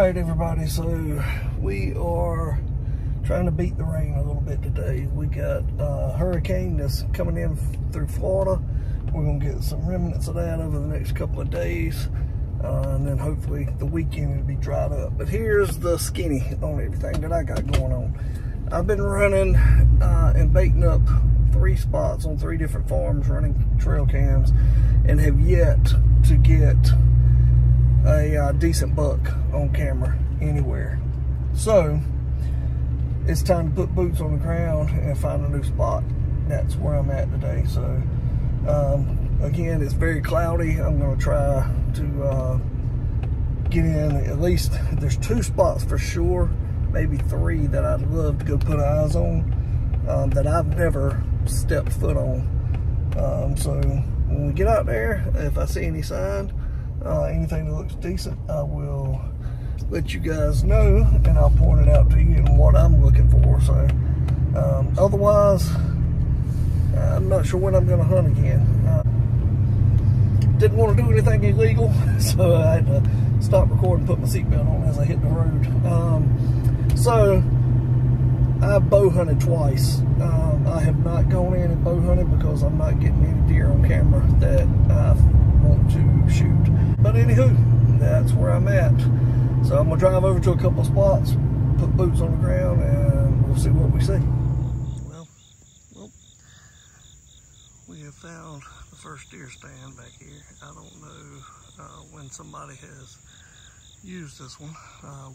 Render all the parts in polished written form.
Alright everybody, so we are trying to beat the rain a little bit today. We got a hurricane that's coming in through Florida. We're going to get some remnants of that over the next couple of days. And then hopefully the weekend will be dried up. But here's the skinny on everything that I got going on. I've been running and baiting up 3 spots on 3 different farms, running trail cams, and have yet to get a decent buck on camera anywhere. So it's time to put boots on the ground and find a new spot. That's where I'm at today. So again, it's very cloudy. I'm going to try to get in at least, there's 2 spots for sure, maybe 3 that I'd love to go put eyes on that I've never stepped foot on. So when we get out there, if I see any sign, anything that looks decent, I will let you guys know, and I'll point it out to you and what I'm looking for. So otherwise, I'm not sure when I'm going to hunt again. Didn't want to do anything illegal, so I had to stop recording and put my seatbelt on as I hit the road. So I've bow hunted twice. I have not gone in and bow hunted because I'm not getting any deer on camera that I want to shoot. But anywho, that's where I'm at. So I'm gonna drive over to a couple of spots, put boots on the ground, and we'll see what we see. Well, we have found the first deer stand back here. I don't know when somebody has used this one.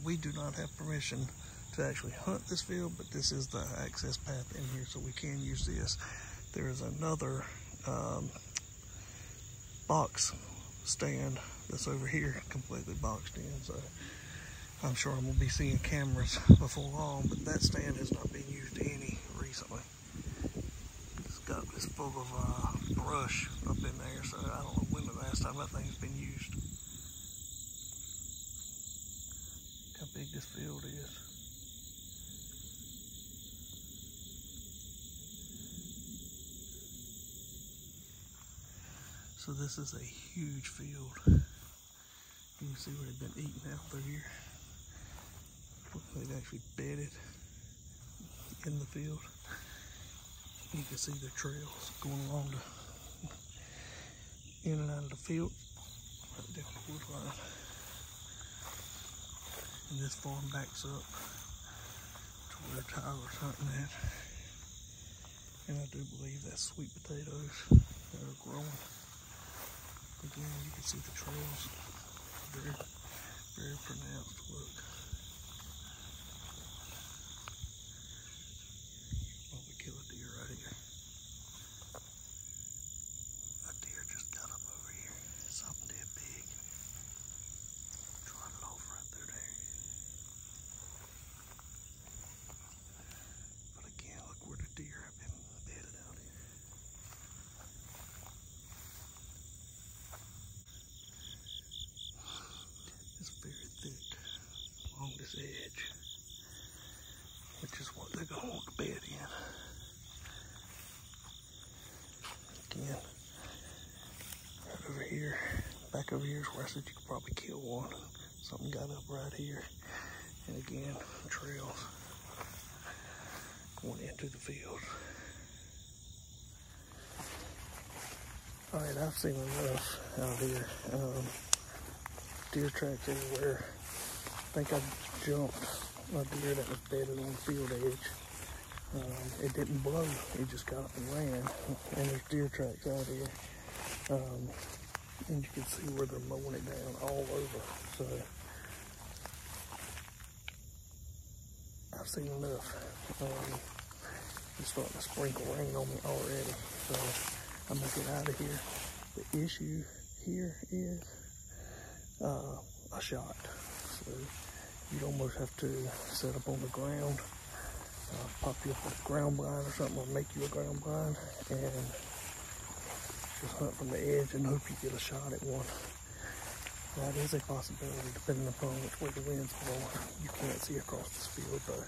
We do not have permission to actually hunt this field, but this is the access path in here, so we can use this. There is another box stand that's over here, completely boxed in, so I'm sure I'm gonna be seeing cameras before long, but that stand has not been used any recently. It's full of brush up in there, so I don't know when the last time that thing's been used. Look how big this field is. So this is a huge field. You can see where they've been eating out through here. They've actually bedded in the field. You can see the trails going along the in and out of the field right there at the wood line. And this farm backs up to where Tyler's hunting at. And I do believe that's sweet potatoes that are growing. Again, you can see the trails, very, very pronounced. Look. Oh, we kill a deer right here. A deer just got up over here. Something dead big. Trotted off right through there. But again, look where the deer have been bedded out here. It's very thick along this edge, which is what they're going to want to bed in. Again, right over here, back over here is where I said you could probably kill one. Something got up right here. And again, trails going into the field. Alright, I've seen enough out here. Deer tracks everywhere. I think I jumped a deer that was bedded on the field edge. It didn't blow, it just got up and ran. And there's deer tracks out here. And you can see where they're mowing it down all over. So I've seen enough. It's starting to sprinkle rain on me already. So I'm gonna get out of here. The issue here is a shot. So you'd almost have to set up on the ground, pop you up with a ground blind or something, or make you a ground blind, and just hunt from the edge and hope you get a shot at one. That is a possibility depending upon which way the wind's blowing. You can't see across this field though.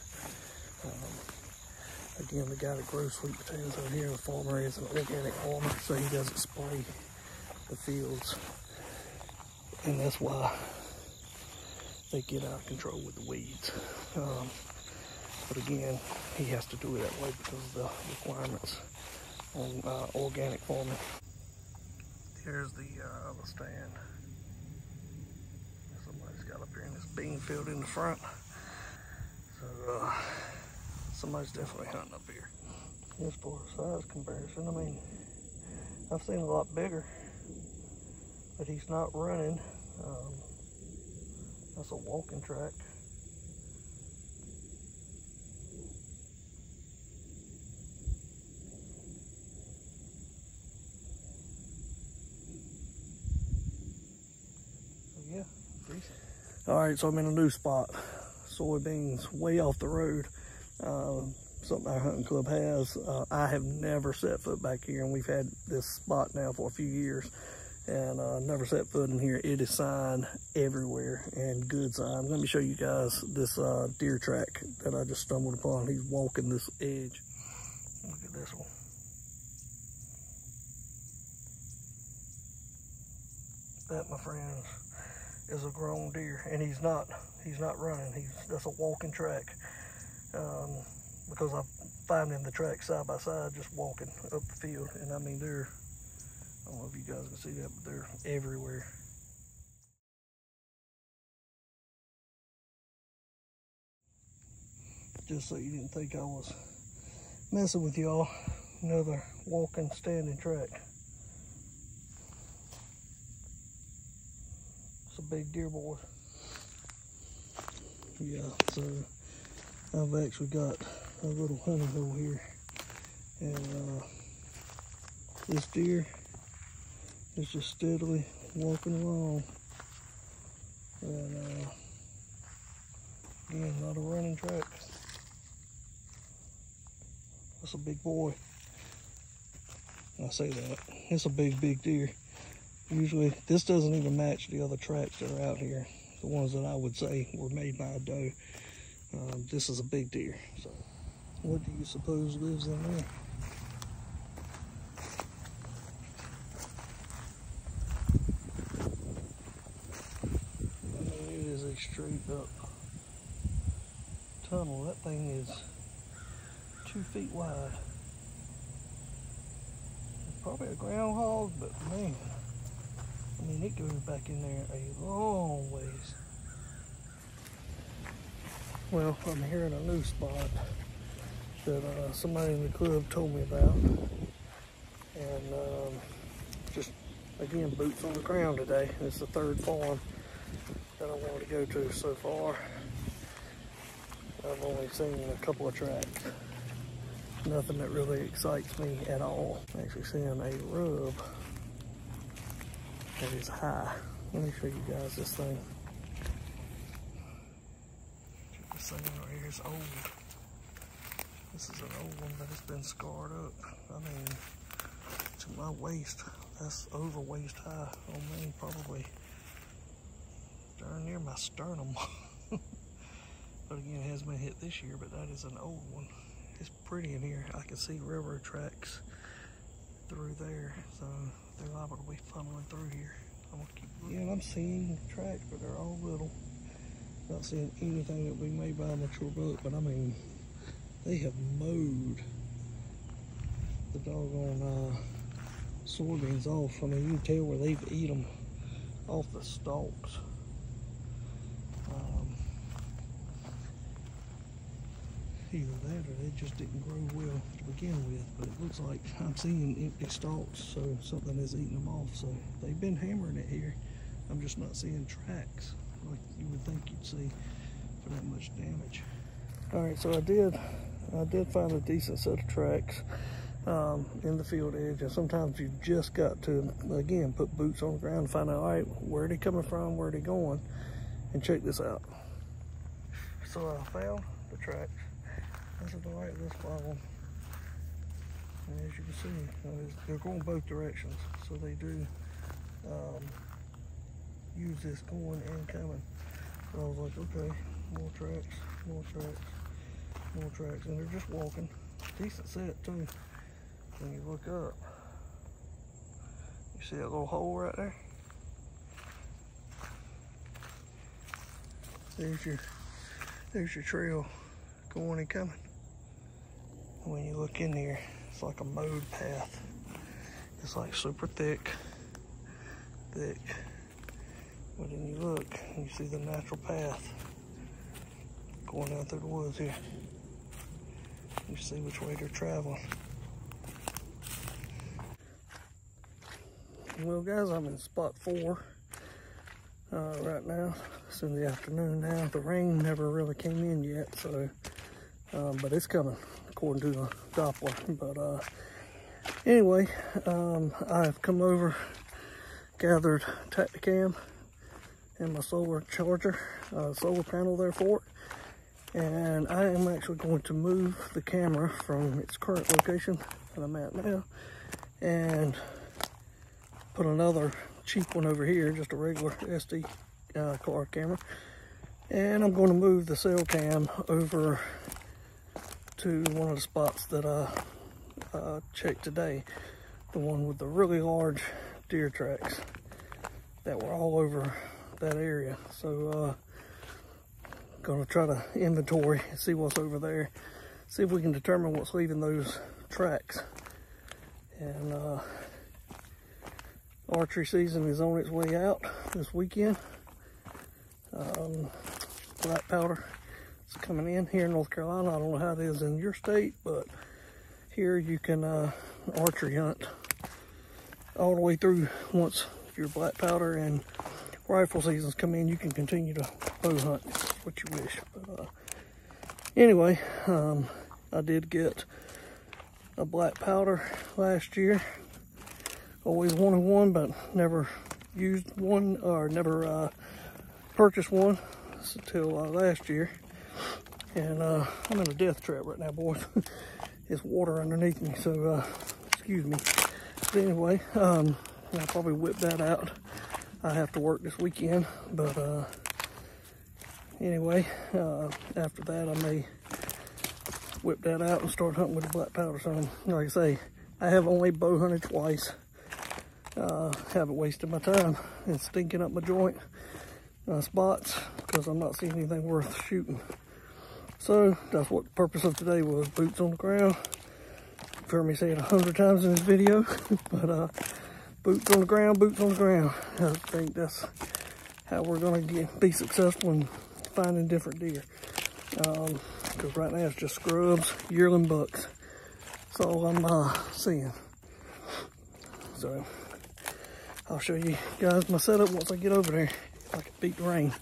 Again, the guy that grows sweet potatoes over here, the farmer, is an organic farmer, so he doesn't spray the fields. And that's why they get out of control with the weeds. But again, he has to do it that way because of the requirements on organic farming. Here's the stand. Somebody's got up here in this bean field in the front. So somebody's definitely hunting up here. As for size comparison, I mean, I've seen a lot bigger, but he's not running. That's a walking track. So yeah, decent. All right, so I'm in a new spot. Soybeans way off the road. Something our hunting club has. I have never set foot back here, and we've had this spot now for a few years, and never set foot in here. It is sign everywhere, and good sign. Let me show you guys this deer track that I just stumbled upon. He's walking this edge. Look at this one. That, my friends, is a grown deer, and he's not running. That's a walking track. Because I'm finding the track side by side, just walking up the field, and I mean I don't know if you guys can see that, but they're everywhere. Just so you didn't think I was messing with y'all, another walking, standing track. It's a big deer, boy. Yeah, so I've actually got a little hunting hole here, and this deer is just steadily walking along, and again, not a running track. That's a big boy. I say that, it's a big deer. Usually this doesn't even match the other tracks that are out here, the ones that I would say were made by a doe. This is a big deer. So what do you suppose lives in there? I mean, it is a straight up tunnel. That thing is 2 feet wide. It's probably a groundhog, but man, I mean, it goes back in there a long ways. Well, I'm here in a new spot that somebody in the club told me about, and just again, boots on the ground today. It's the third farm that I wanted to go to so far. I've only seen a couple of tracks. Nothing that really excites me at all. I'm actually seeing a rub that is high. Let me show you guys this thing. This thing right here is old. This is an old one, but it's been scarred up. I mean, to my waist. That's over waist high on me, probably darn near my sternum. But again, it hasn't been hit this year, but that is an old one. It's pretty in here. I can see railroad tracks through there, so they're liable to be funneling through here. I'm gonna keep looking. Yeah, and I'm seeing tracks, but they're all little. Not seeing anything that we made by a mature buck, but I mean, they have mowed the doggone soybeans off. I mean, you can tell where they've eat them off the stalks. Either that or they just didn't grow well to begin with, but it looks like I'm seeing empty stalks, so something is eating them off. So they've been hammering it here. I'm just not seeing tracks like you would think you'd see for that much damage. All right, so I did find a decent set of tracks in the field edge, and sometimes you just got to, again, put boots on the ground and find out, all right, where are they coming from, where are they going, and check this out. So I found the tracks. This is the right, let's follow them. And as you can see, they're going both directions, so they do use this going and coming. So I was like, okay, more tracks, more tracks, more tracks, and they're just walking. Decent set too. When you look up, you see that little hole right there? There's your trail going and coming. When you look in here, it's like a mowed path. It's like super thick. But then you look and you see the natural path going down through the woods here. You see which way they're traveling. Well guys, I'm in spot 4 right now. It's in the afternoon now. The rain never really came in yet, so but it's coming according to the Doppler. But anyway, I've come over, gathered Tacticam and my solar charger, solar panel there for it. And I am actually going to move the camera from its current location that I'm at now and put another cheap one over here, just a regular SD card camera. And I'm going to move the cell cam over to one of the spots that I checked today, the one with the really large deer tracks that were all over that area. So gonna try to inventory and see what's over there, see if we can determine what's leaving those tracks. And archery season is on its way out this weekend. Black powder is coming in here in North Carolina. I don't know how it is in your state, but here you can archery hunt all the way through. Once your black powder and rifle seasons come in, you can continue to bow hunt what you wish. But anyway, I did get a black powder last year. Always wanted one, but never used one or never purchased one until last year. And I'm in a death trap right now, boys. It's water underneath me, so excuse me. But anyway, I'll probably whip that out. I have to work this weekend, but anyway, after that I may whip that out and start hunting with the black powder. So like I say, I have only bow hunted twice. Haven't wasted my time and stinking up my joint spots because I'm not seeing anything worth shooting. So that's what the purpose of today was, boots on the ground. You've heard me say it 100 times in this video, but boots on the ground, boots on the ground. I think that's how we're gonna be successful in finding different deer. Because right now it's just scrubs, yearling bucks. That's all I'm seeing. So I'll show you guys my setup once I get over there, if I can beat the rain.